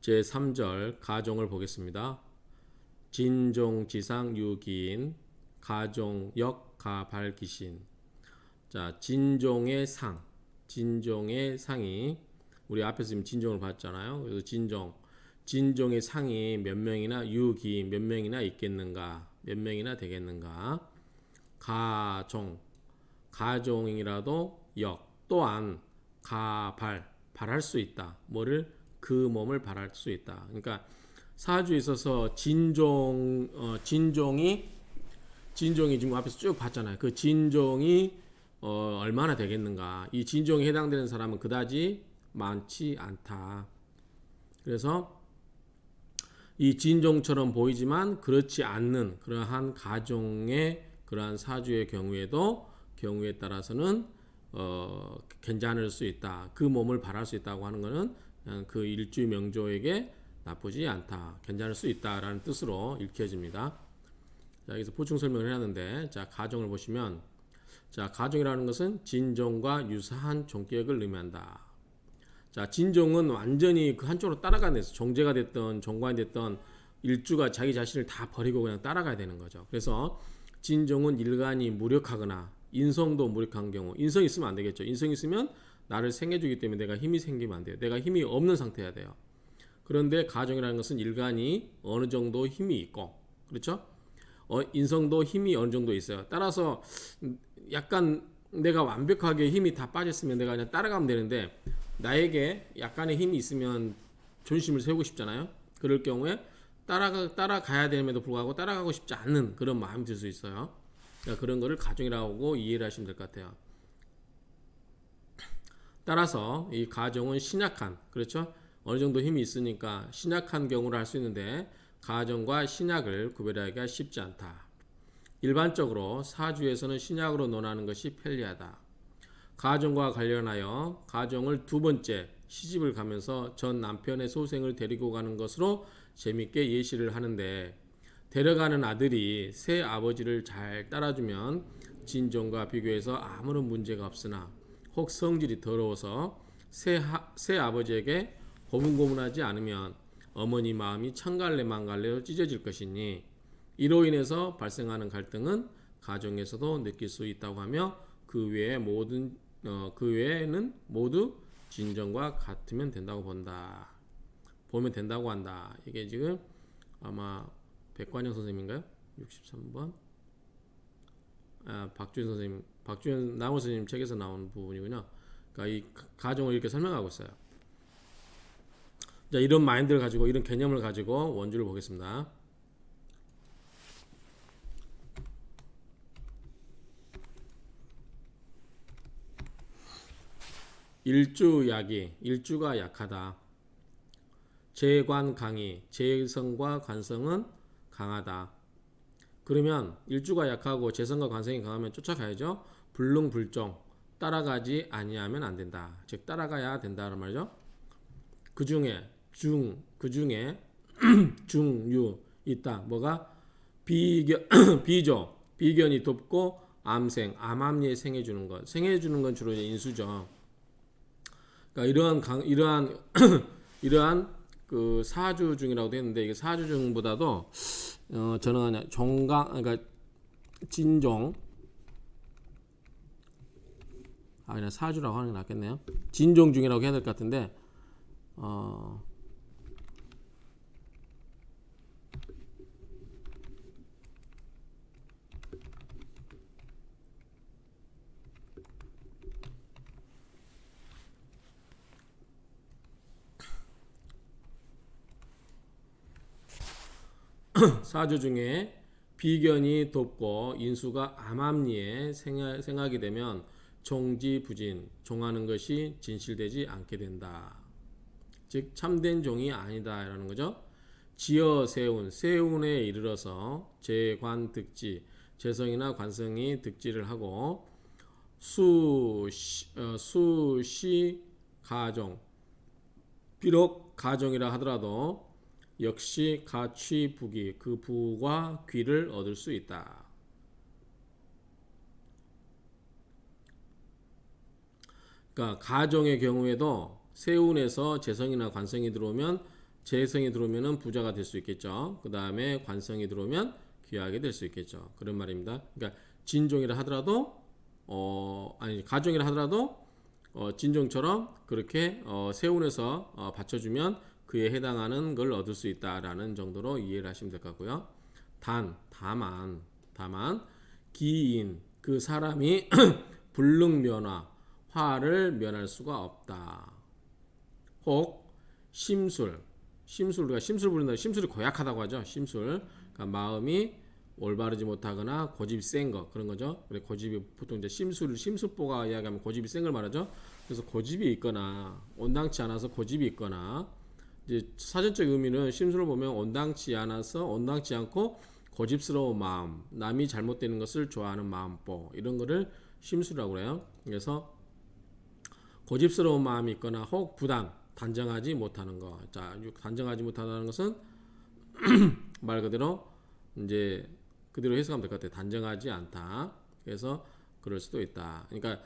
제3절 가종을 보겠습니다. 진종지상 유기인 가종역 가발기신. 자, 진종의 상이 우리 앞에서 지금 진종을 봤잖아요. 그래서 진종의 상이 몇 명이나 유기 몇 명이나 있겠는가, 몇 명이나 되겠는가. 가종이라도 역 또한 발할 수 있다. 뭐를? 그 몸을 발할 수 있다. 그러니까 사주에 있어서 진종이 지금 앞에서 쭉 봤잖아요. 그 진종이 얼마나 되겠는가. 이 진종에 해당되는 사람은 그다지 많지 않다. 그래서 이 진종처럼 보이지만 그렇지 않는 그러한 가종의 그러한 사주의 경우에 따라서는 괜찮을 수 있다. 그 몸을 발할 수 있다고 하는 것은 그냥 그 일주 명조에게 나쁘지 않다. 괜찮을 수 있다라는 뜻으로 읽혀집니다. 자, 여기서 보충 설명을 해놨는데, 자, 가종을 보시면, 자, 가종이라는 것은 진종과 유사한 종격을 의미한다. 자, 진종은 완전히 그 한쪽으로 따라가는 데서 종제가 됐던 종관이 됐던 일주가 자기 자신을 다 버리고 그냥 따라가야 되는 거죠. 그래서 진종은 일간이 무력하거나 인성도 무력한 경우, 인성이 있으면 안 되겠죠. 인성이 있으면 나를 생겨주기 때문에 내가 힘이 생기면 안 돼요. 내가 힘이 없는 상태여야 돼요. 그런데 가종이라는 것은 일간이 어느 정도 힘이 있고, 그렇죠? 인성도 힘이 어느 정도 있어요. 따라서 약간 내가 완벽하게 힘이 다 빠졌으면 내가 그냥 따라가면 되는데, 나에게 약간의 힘이 있으면 존심을 세우고 싶잖아요. 그럴 경우에 따라가야 됨에도 불구하고 따라가고 싶지 않는 그런 마음이 들 수 있어요. 그러니까 그런 거를 가종이라고 이해를 하시면 될 것 같아요. 따라서 이 가종은 신약한, 그렇죠? 어느 정도 힘이 있으니까 신약한 경우를 할 수 있는데, 가종과 신약을 구별하기가 쉽지 않다. 일반적으로 사주에서는 신약으로 논하는 것이 편리하다. 가종과 관련하여 가종을 두 번째 시집을 가면서 전 남편의 소생을 데리고 가는 것으로 재밌게 예시를 하는데, 데려가는 아들이 새 아버지를 잘 따라주면 진종과 비교해서 아무런 문제가 없으나, 혹 성질이 더러워서 새 아버지에게 고분고분하지 않으면 어머니 마음이 천갈래만갈래로 찢어질 것이니, 이로 인해서 발생하는 갈등은 가정에서도 느낄 수 있다고 하며, 그 외에는 모두 진정과 같으면 된다고 보면 된다고 한다. 이게 지금 아마 백관영 선생님인가요? 63번. 박주현 나무 선생님 책에서 나온 부분이군요. 그러니까 이 가정을 이렇게 설명하고 있어요. 자, 이런 마인드를 가지고, 이런 개념을 가지고 원주를 보겠습니다. 일주가 약하다. 재관 강이, 재성과 관성은 강하다. 그러면 일주가 약하고 재성과 관성이 강하면 쫓아가야죠. 불능불종, 따라가지 아니하면 안 된다. 즉 따라가야 된다는 말이죠. 그 중에 중유 있다. 뭐가? 비견이 돕고 암암리에 생해주는 것. 생해주는 건 주로 인수죠. 그러니까 이러한 그 사주 중이라고 되어 있는데, 이게 사주 중보다도 저는 그러니까 진종, 그냥 사주라고 하는 게 낫겠네요. 진종 중이라고 해야 될 것 같은데, 사주 중에 비견이 돕고 인수가 암암리에 생하게 되면 종지부진, 종하는 것이 진실되지 않게 된다. 즉 참된 종이 아니다라는 거죠. 지어 세운에 이르러서 재관득지, 재성이나 관성이 득지를 하고 수시 가종, 비록 가종이라 하더라도 역시 가취부기, 그 부와 귀를 얻을 수 있다. 그러니까 가종의 경우에도 세운에서 재성이나 관성이 들어오면 재성이 들어오면은 부자가 될 수 있겠죠. 그 다음에 관성이 들어오면 귀하게 될 수 있겠죠. 그런 말입니다. 그러니까 진종이라 하더라도 아니 가종이라 하더라도 진종처럼 그렇게 세운에서 받쳐주면 그에 해당하는 걸 얻을 수 있다라는 정도로 이해를 하시면 될 것 같고요. 다만 기인 그 사람이 불능면화 화를 면할 수가 없다. 혹 심술 우리가 심술 부른다. 심술이 고약하다고 하죠. 심술 그러니까 마음이 올바르지 못하거나 고집이 센 거 그런 거죠. 그래 고집이 보통 이제 심술보가 이야기하면 고집이 센 걸 말하죠. 그래서 고집이 있거나 온당치 않아서 고집이 있거나 이제 사전적 의미는 심술을 보면 온당치 않고 고집스러운 마음, 남이 잘못되는 것을 좋아하는 마음보 이런 거를 심술이라고 그래요. 그래서 고집스러운 마음이 있거나 혹 부당, 단정하지 못하는 거. 자, 단정하지 못하다는 것은 말 그대로 이제 그대로 해석하면 될 것 같아요. 단정하지 않다. 그래서 그럴 수도 있다. 그러니까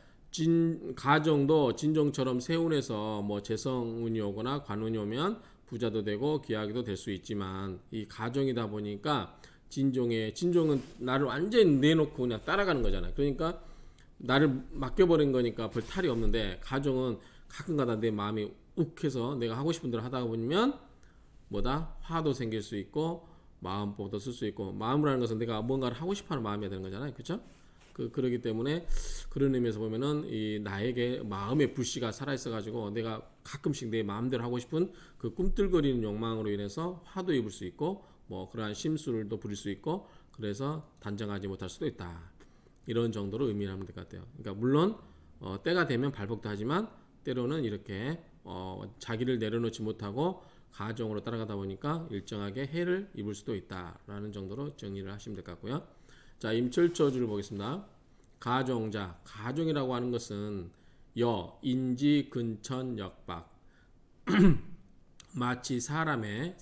가정도 진종처럼 세운에서 뭐 재성운이 오거나 관운이 오면 부자도 되고 귀하기도 될 수 있지만 이 가정이다 보니까 진종은 나를 완전히 내놓고 그냥 따라가는 거잖아요. 그러니까 나를 맡겨버린 거니까 별 탈이 없는데 가정은 가끔가다 내 마음이 욱해서 내가 하고 싶은 대로 하다 보면 뭐다 화도 생길 수 있고 마음보도 쓸 수 있고 마음이라는 것은 내가 뭔가를 하고 싶어하는 마음이 되는 거잖아요. 그렇죠? 그러기 때문에 그런 의미에서 보면은 이 나에게 마음의 불씨가 살아 있어 가지고 내가 가끔씩 내 마음대로 하고 싶은 그 꿈틀거리는 욕망으로 인해서 화도 입을 수 있고 뭐 그러한 심술도 부릴 수 있고 그래서 단정하지 못할 수도 있다. 이런 정도로 의미를 하면 될 것 같아요. 그러니까 물론 때가 되면 발복도 하지만 때로는 이렇게 자기를 내려놓지 못하고 가정으로 따라가다 보니까 일정하게 해를 입을 수도 있다라는 정도로 정리를 하시면 될 것 같고요. 자, 임철조주를 보겠습니다. 가종이라고 하는 것은 인지, 근천, 역박 마치 사람의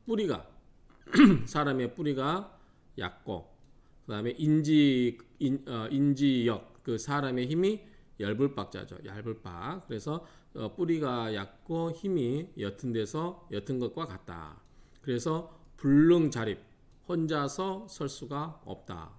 뿌리가 사람의 뿌리가 얕고 그 다음에 인지역 그 사람의 힘이 열불박자죠. 얇을박. 그래서 뿌리가 얕고 힘이 옅은 것과 같다. 그래서 불능자립 혼자서 설 수가 없다.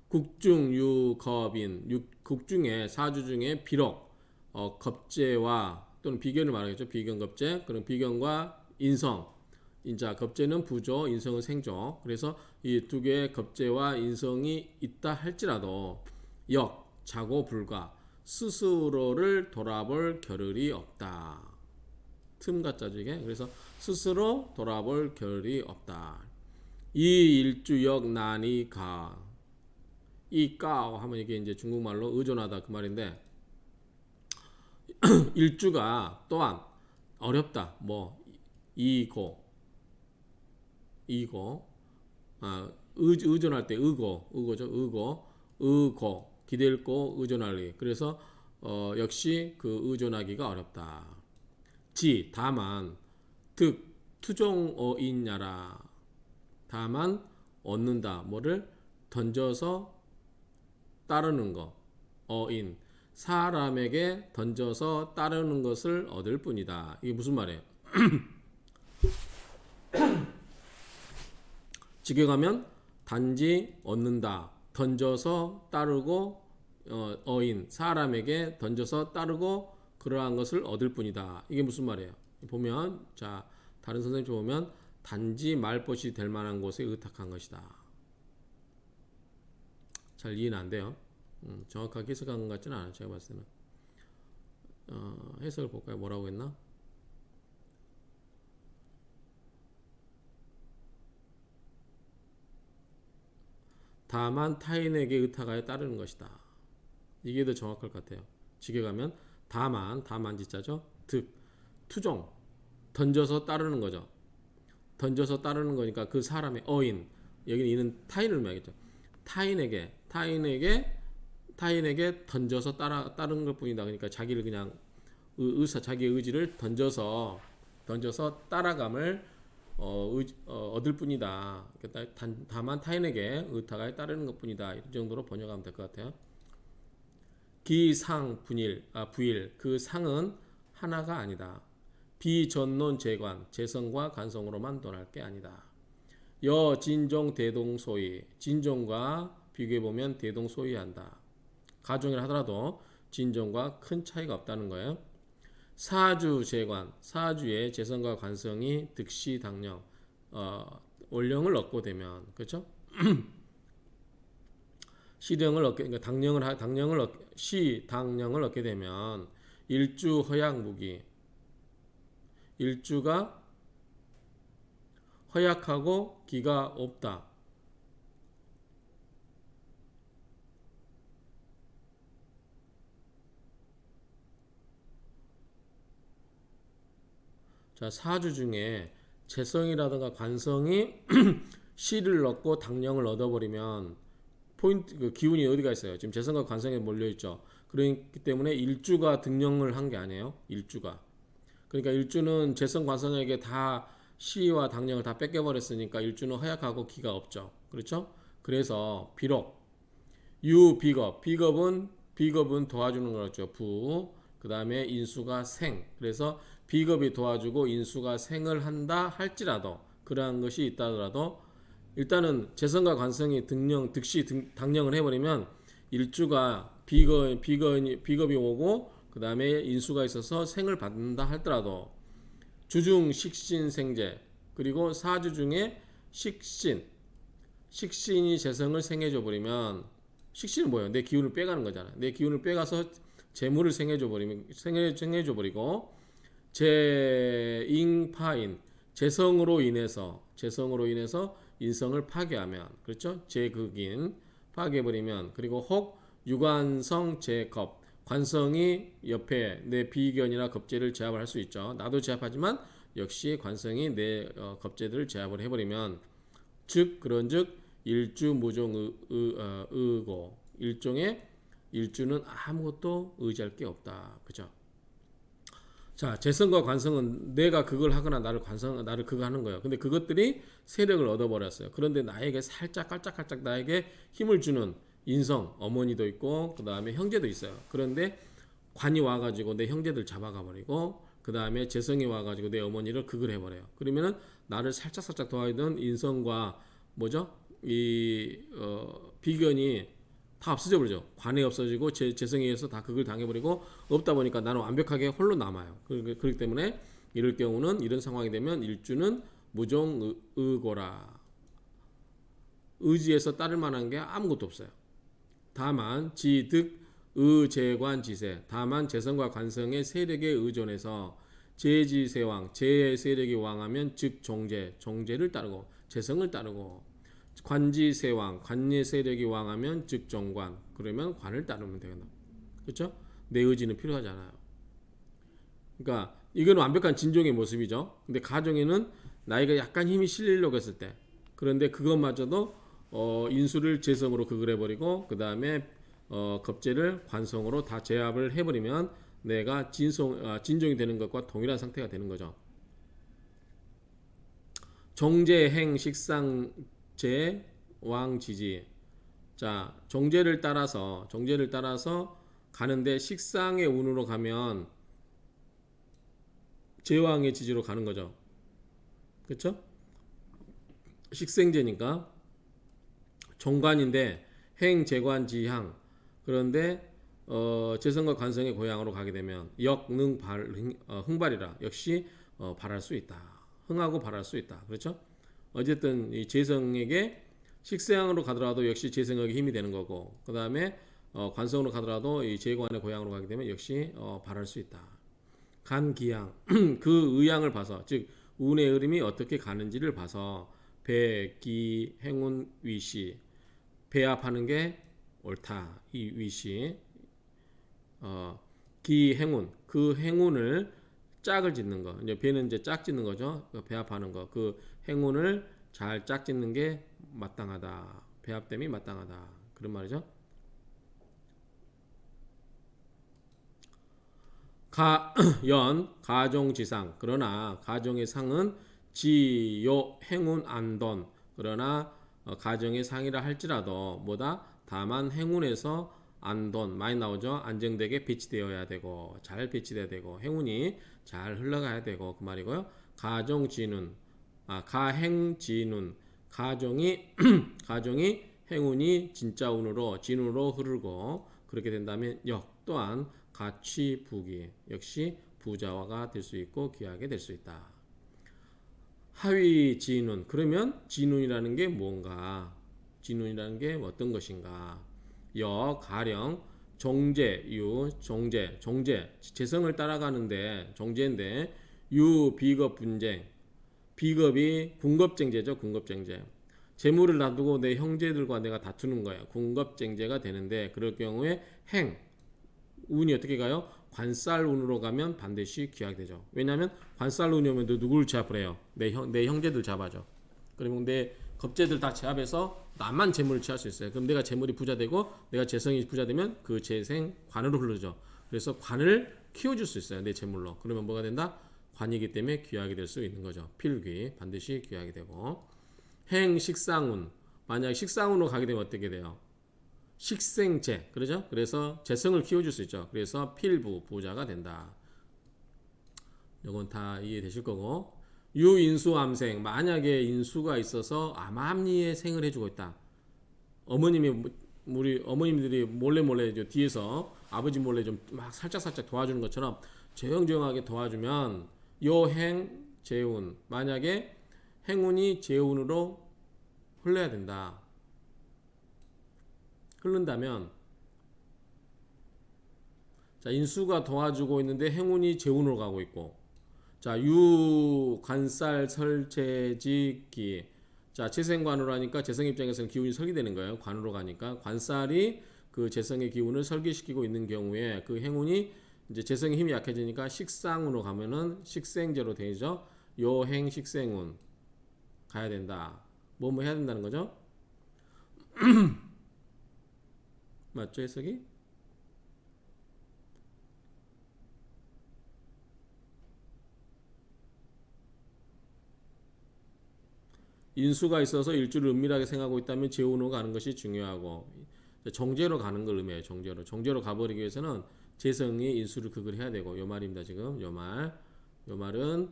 국중유겁인 국중에 사주 중에 비록 겁재와 또는 비견을 말하겠죠. 비견겁재 그럼 비견과 인성 인자 겁재는 부조 인성은 생조. 그래서 이 두 개의 겁재와 인성이 있다 할지라도 자고 불가 스스로를 돌아볼 겨를이 없다. 틈가짜죠 이게. 그래서 스스로 돌아볼 겨를이 없다. 이 일주역 난이 이까 하면 이게 이제 중국말로 의존하다 그 말인데 일주가 또한 어렵다. 뭐 이고 의존할 때 의고 기댈 고 의존하리. 그래서 역시 그 의존하기가 어렵다. 다만 투종어인야라. 다만 얻는다. 뭐를 던져서 따르는 거. 어인 사람에게 던져서 따르는 것을 얻을 뿐이다. 이게 무슨 말이에요? 직역하면 단지 얻는다. 던져서 따르고 어인 사람에게 던져서 따르고 그러한 것을 얻을 뿐이다. 이게 무슨 말이에요? 보면 자 다른 선생님 보면 단지 말벗이 될 만한 곳에 의탁한 것이다. 잘 이해는 안 돼요. 정확하게 해석한 것 같지는 않아요. 제가 봤을 때는 해석을 볼까요? 뭐라고 했나? 다만 타인에게 의탁하여 따르는 것이다. 이게 더 정확할 것 같아요. 직역하면 다만 지자죠. 투종 던져서 따르는 거죠. 던져서 따르는 거니까 그 사람의 어인 여기는 이는 타인을 말하겠죠. 타인에게 던져서 따르는 것뿐이다. 그러니까 자기를 그냥 자기의 의지를 던져서 따라감을 얻을 뿐이다. 다만 타인에게 의탁하여 따르는 것뿐이다. 이 정도로 번역하면 될 것 같아요. 기상 부일 그 상은 하나가 아니다. 비전론 재관 재성과 관성으로만 논할 게 아니다. 여 진종 대동소이 진종과 비교해 보면 대동소이한다. 가종이라 하더라도 진종과 큰 차이가 없다는 거예요. 사주 재관 사주의 재성과 관성이 득시 당령 원령을 얻고 되면 그렇죠? 시령을 얻게 그러니까 당령을 얻게 되면 일주 허약 무기 일주가 허약하고 기가 없다. 자, 사주 중에 재성이라든가 관성이 시를 얻고 당령을 얻어버리면 포인트 그 기운이 어디가 있어요? 지금 재성과 관성에 몰려 있죠. 그렇기 때문에 일주가 등령을 한 게 아니에요. 일주가. 그러니까 일주는 재성 관성에게 다 시와 당령을 다 뺏겨버렸으니까 일주는 허약하고 기가 없죠. 그렇죠? 그래서 비록 비겁은 도와주는 거죠. 그 다음에 인수가 생. 그래서 비겁이 도와주고 인수가 생을 한다 할지라도 그러한 것이 있다더라도 일단은 재성과 관성이 당령을 해버리면 일주가 비겁이 오고 그 다음에 인수가 있어서 생을 받는다 할더라도 주중 식신생재 그리고 사주 중에 식신이 재성을 생해줘 버리면 식신은 뭐예요? 내 기운을 빼가는 거잖아. 내 기운을 빼가서 재물을 생해줘 버리고 재잉파인 재성으로 인해서 인성을 파괴하면 그렇죠? 재극인 파괴해버리면 그리고 혹 유관성 재겁 관성이 옆에 내 비견이나 겁재를 제압을 할 수 있죠. 나도 제압하지만 역시 관성이 내 겁재들을 제압을 해버리면 그런즉 일주 무종 의고 일주는 아무것도 의지할 게 없다. 그죠? 자, 재성과 관성은 내가 그걸 하거나 나를 그거 하는 거예요. 근데 그것들이 세력을 얻어버렸어요. 그런데 나에게 살짝 깔짝깔짝 나에게 힘을 주는 인성, 어머니도 있고 그 다음에 형제도 있어요. 그런데 관이 와가지고 내 형제들 잡아가 버리고 그 다음에 재성이 와가지고 내 어머니를 극을 해버려요. 그러면은 나를 살짝 도와주던 인성과 비견이 다 없어져 버리죠. 관이 없어지고 재성에 의해서 다 극을 당해버리고 없다 보니까 나는 완벽하게 홀로 남아요. 그렇기 때문에 이럴 경우는 이런 상황이 되면 일주는 무종의고라. 의지에서 따를 만한 게 아무것도 없어요. 다만 지득 의재관지세 다만 재성과 관성의 세력에 의존해서 재지세왕 재의 세력이 왕하면 즉 종제를 따르고 재성을 따르고 관지세왕 관의 세력이 왕하면 즉 정관 그러면 관을 따르면 되겠다. 그렇죠? 내 의지는 필요하잖아요. 그러니까 이건 완벽한 진종의 모습이죠. 근데 가정에는 나이가 약간 힘이 실리려고 했을 때 그런데 그것마저도 인수를 재성으로 극을 해버리고 그 다음에 겁재를 관성으로 다 제압을 해버리면 내가 진종이 되는 것과 동일한 상태가 되는 거죠. 정제행 식상제 왕지지. 자, 정제를 따라서 가는데 식상의 운으로 가면 제왕의 지지로 가는 거죠. 그렇죠? 식생제니까 정관인데 행재관지향 그런데 재성과 관성의 고향으로 가게 되면 흥발이라 역시 발할 수 있다. 흥하고 발할 수 있다. 그렇죠? 어쨌든 이 재성에게 식생으로 가더라도 역시 재성에게 힘이 되는 거고 그 다음에 관성으로 가더라도 이 재관의 고향으로 가게 되면 역시 발할 수 있다. 간기양 그 의양을 봐서 즉 운의 흐름이 어떻게 가는지를 봐서 배, 기, 행운, 위시 배합하는 게 옳다. 이 위시 기, 행운 그 행운을 짝을 짓는 거 이제 배는 이제 짝 짓는 거죠. 배합하는 거 그 행운을 잘 짝 짓는 게 마땅하다. 배합됨이 마땅하다. 그런 말이죠. 가종지상 그러나 가종의 상은 지요 행운 안돈 그러나 가정의 상이라 할지라도 다만 행운에서 안돈 많이 나오죠. 안정되게 배치되어야 되고 잘 배치돼야 되고 행운이 잘 흘러가야 되고 그 말이고요. 가정진운 가행진운 가정이 가정이 행운이 진짜 운으로 진운으로 흐르고 그렇게 된다면 역 또한 가취부귀 역시 부자화가 될 수 있고 귀하게 될 수 있다. 하위 진운 그러면 진운이라는 게 뭔가 진운이라는 게 어떤 것인가 여 가령 정제 유 정제 재성을 따라가는데 정제인데 유 비겁 분쟁 비겁이 궁겁쟁제죠 궁겁쟁제 재물을 놔두고 내 형제들과 내가 다투는 거야 궁겁쟁제가 되는데 그럴 경우에 행 운이 어떻게 가요? 관살운으로 가면 반드시 귀하되죠. 왜냐하면 관살운이 오면 누구를 제압을 해요? 내 형제들 잡아줘. 그러면 내 겁제들 다 제압해서 나만 재물을 취할 수 있어요. 그럼 내가 재물이 부자되고 내가 재성이 부자되면 그 재생 관으로 흐르죠. 그래서 관을 키워줄 수 있어요. 내 재물로. 그러면 뭐가 된다? 관이기 때문에 귀하게 될 수 있는 거죠. 필귀 반드시 귀하게 되고 행 식상운 만약 식상운으로 가게 되면 어떻게 돼요? 식생재 그러죠? 그래서 재성을 키워줄 수 있죠. 그래서 필부 부자가 된다. 이건 다 이해되실 거고 유인수암생 만약에 인수가 있어서 암암리에 생을 해주고 있다. 어머님이 우리 어머님들이 몰래 뒤에서 아버지 몰래 좀 막 살짝 도와주는 것처럼 조용조용하게 도와주면 요행 재운 만약에 행운이 재운으로 흘러야 된다. 흐른다면 자 인수가 도와주고 있는데 행운이 재운으로 가고 있고 자 유 관살 설재지기 자 재생관으로 하니까 재성 입장에서는 기운이 설계되는 거예요. 관으로 가니까 관살이 그 재성의 기운을 설계시키고 있는 경우에 그 행운이 이제 재성의 힘이 약해지니까 식상으로 가면은 식생제로 되죠. 요행 식생운 가야 된다. 뭐 해야 된다는 거죠? 맞죠 해석이? 인수가 있어서 일주를 은밀하게 생각하고 있다면 재운으로 가는 것이 중요하고 정제로 가는 걸 의미해요. 정제로 가버리기 위해서는 재성이 인수를 극을 해야 되고 요 말입니다. 지금 요 말은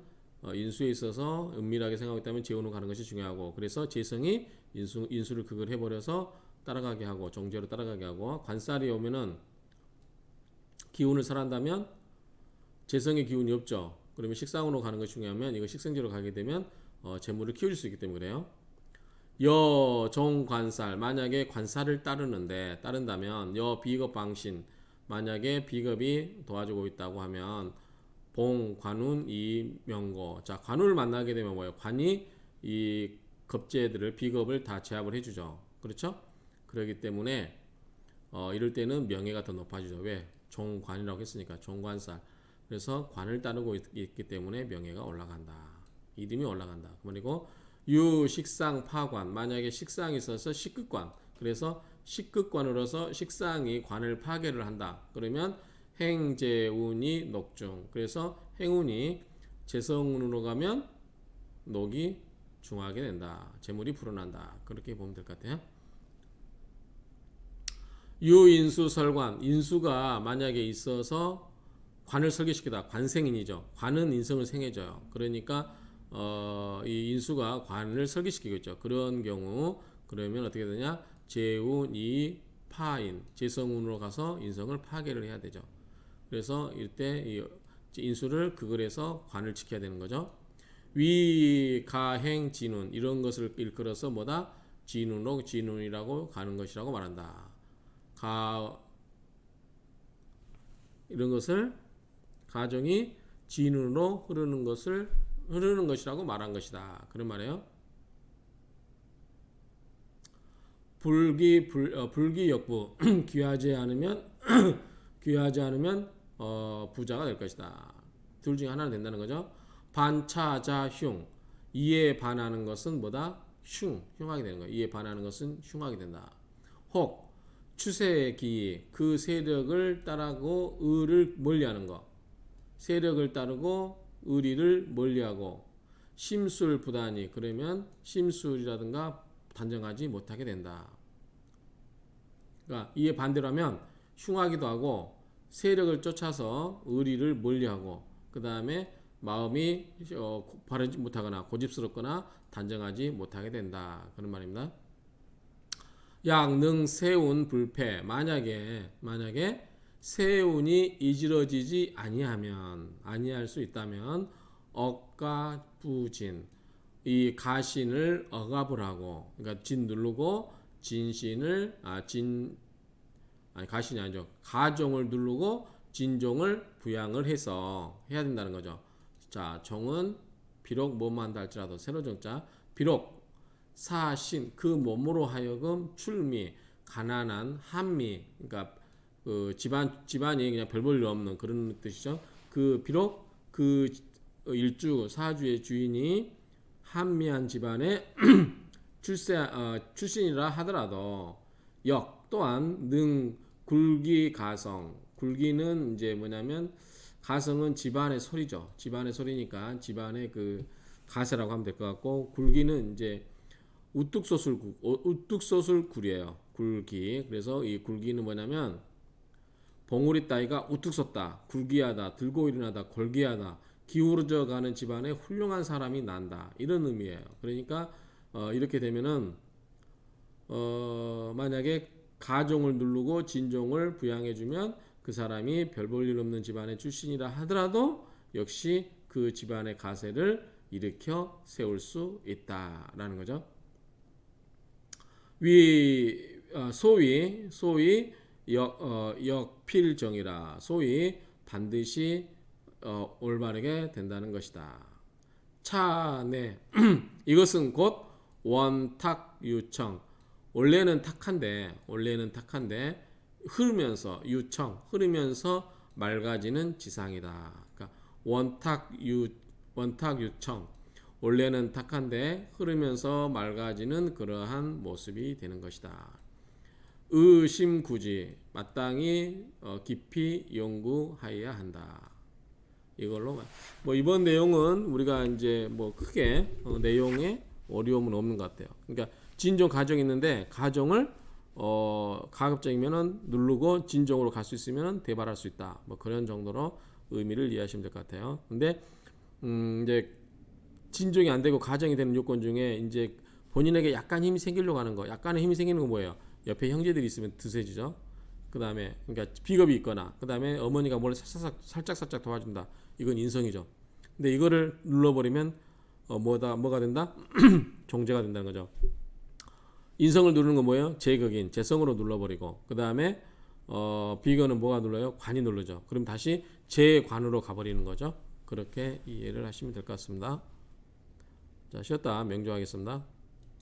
인수에 있어서 은밀하게 생각하고 있다면 재운으로 가는 것이 중요하고 그래서 재성이 인수를 극을 해버려서 따라가게 하고 정제로 따라가게 하고 관살이 오면은 기운을 설한다면 재성의 기운이 없죠. 그러면 식상으로 가는 것이 중요하면 이거 식생제로 가게 되면 재물을 키워줄 수 있기 때문에 그래요. 여정관살 만약에 관살을 따른다면 여비겁 방신 만약에 비겁이 도와주고 있다고 하면 봉관운 이명고 자 관운을 만나게 되면 뭐예요? 관이 이 겁제들을 비겁을 다 제압을 해주죠. 그렇죠? 그렇기 때문에 이럴 때는 명예가 더 높아지죠. 왜? 종관이라고 했으니까 종관살 그래서 관을 따르고 있기 때문에 명예가 올라간다. 이름이 올라간다. 그리고 유식상 파관 만약에 식상이 있어서 식극관 그래서 식극관으로서 식상이 관을 파괴를 한다. 그러면 행재운이 녹중 그래서 행운이 재성운으로 가면 녹이 중하게 된다. 재물이 불어난다. 그렇게 보면 될 것 같아요. 유인수 설관 인수가 만약에 있어서 관을 설계시키다 관생인이죠. 관은 인성을 생해줘요. 그러니까 이 인수가 관을 설계시키고 있죠. 그런 경우 그러면 어떻게 되냐? 재운이 파인 재성운으로 가서 인성을 파괴를 해야 되죠. 그래서 이때 이 인수를 극을해서 관을 지켜야 되는 거죠. 위가행 진운 이런 것을 일컬어서 뭐다? 진운이라고 가는 것이라고 말한다. 이런 것을 가정이 진운으로 흐르는 것이라고 말한 것이다. 그런 말이에요. 불기역부 귀하지 않으면 부자가 될 것이다. 둘 중에 하나는 된다는 거죠. 반차자흉 이에 반하는 것은 뭐다? 흉하게 되는 거예요. 이에 반하는 것은 흉하게 된다. 혹 추세기 그 세력을 따르고 의를 멀리하는 것. 세력을 따르고 의리를 멀리하고 심술부단이 그러면 심술이라든가 단정하지 못하게 된다. 그러니까 이에 반대로 하면 흉하기도 하고 세력을 쫓아서 의리를 멀리하고 그 다음에 마음이 바르지 못하거나 고집스럽거나 단정하지 못하게 된다. 그런 말입니다. 약능 세운 불패 만약에 세운이 이지러지지 아니할 수 있다면 억가 부진 이 가신을 억압을 하고 그러니까 진 누르고 진신을 가신이 아니죠. 가종을 누르고 진종을 부양을 해서 해야 된다는 거죠. 자, 종은 비록 뭐만 한다 할지라도 세로 정자 비록 사신 그 몸으로 하여금 출미 가난한 한미 그러니까 그 집안이 그냥 별 볼 일 없는 그런 뜻이죠. 그 비록 그 일주 사주의 주인이 한미한 집안의 출신이라 하더라도 역 또한 능 굴기 가성 굴기는 이제 뭐냐면 가성은 집안의 소리죠. 집안의 소리니까 집안의 그 가세라고 하면 될 것 같고 굴기는 이제 우뚝소술 굴이에요. 굴기. 그래서 이 굴기는 뭐냐면 봉우리 따위가 우뚝 섰다, 굴기하다, 들고 일어나다, 골기하다, 기울어져 가는 집안에 훌륭한 사람이 난다. 이런 의미예요. 그러니까 이렇게 되면은 만약에 가종을 누르고 진종을 부양해주면 그 사람이 별 볼 일 없는 집안의 출신이라 하더라도 역시 그 집안의 가세를 일으켜 세울 수 있다라는 거죠. 소위 역필정이라 소위 반드시 올바르게 된다는 것이다. 차내 이것은 곧 원탁유청 원래는 탁한데 흐르면서 맑아지는 지상이다. 그러니까 원탁유청 원래는 탁한데 흐르면서 맑아지는 그러한 모습이 되는 것이다. 의심구지 마땅히 깊이 연구하여야 한다. 이걸로 뭐 이번 내용은 우리가 이제 뭐 크게 내용에 어려움은 없는 것 같아요. 그러니까 진종 가정이 있는데 가정을 가급적이면은 누르고 진종으로 갈 수 있으면 대발할 수 있다. 뭐 그런 정도로 의미를 이해하시면 될 것 같아요. 근데 이제 진종이 안 되고 가정이 되는 요건 중에 이제 본인에게 약간 힘이 생기려고 하는 거, 약간의 힘이 생기는 건 뭐예요? 옆에 형제들이 있으면 드세지죠. 그 다음에 그러니까 비겁이 있거나, 그 다음에 어머니가 뭘 살짝 도와준다. 이건 인성이죠. 근데 이거를 눌러버리면 뭐가 된다? 종제가 된다는 거죠. 인성을 누르는 건 뭐예요? 제극인, 재성으로 눌러버리고, 그 다음에 비거는 뭐가 눌러요? 관이 누르죠. 그럼 다시 재관으로 가버리는 거죠. 그렇게 이해를 하시면 될 것 같습니다. 자, 쉬었다 명조하겠습니다.